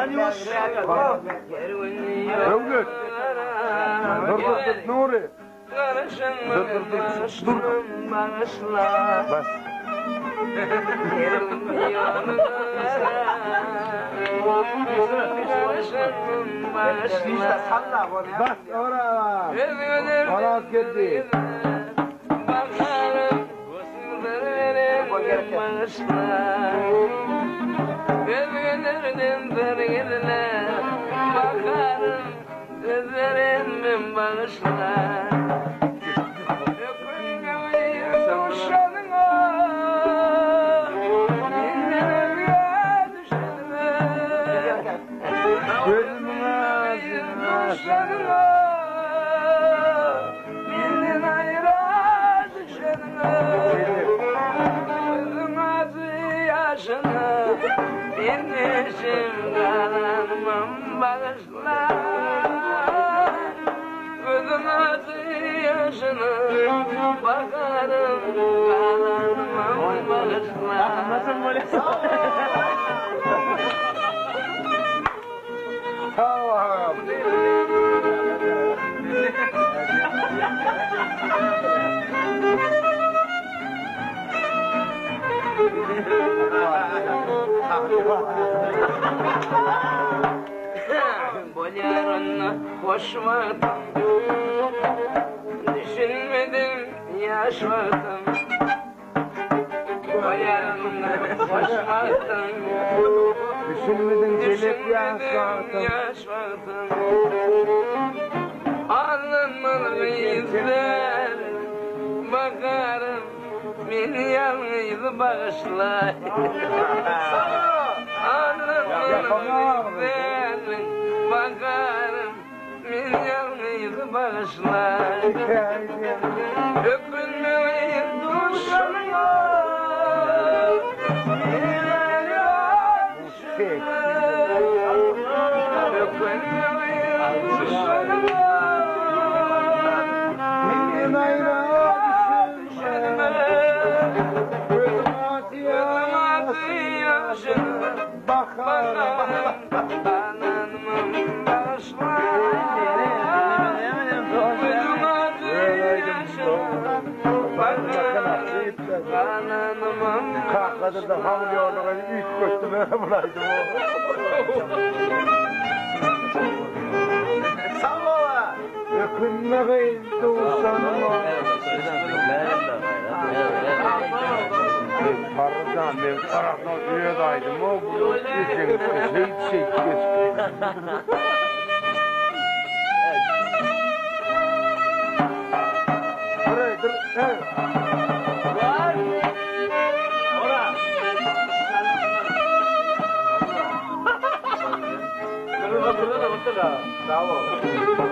Danius. Dur. Nuri. Dur. Bas. Bas oraya. Aras gitti. Koşmadım, düşünmedim, yaşmadım. Boyarımla koşmadım, Düşünmedin gelip yaşmadım. Alnımın izler, bakarım, beni yalnız bağışla. Alnımın izler, bakarım, beni yalnız bağışla. Öpülmeyi duşlarına, Kalkladı da havlu yordu, ilk koştum bulaydım o. Sallava. Yakınına kayıntı usanma. Karıdan ben taraftan üyedaydım o. Bu için şey geçti. Buraya dur. Evet. Bravo.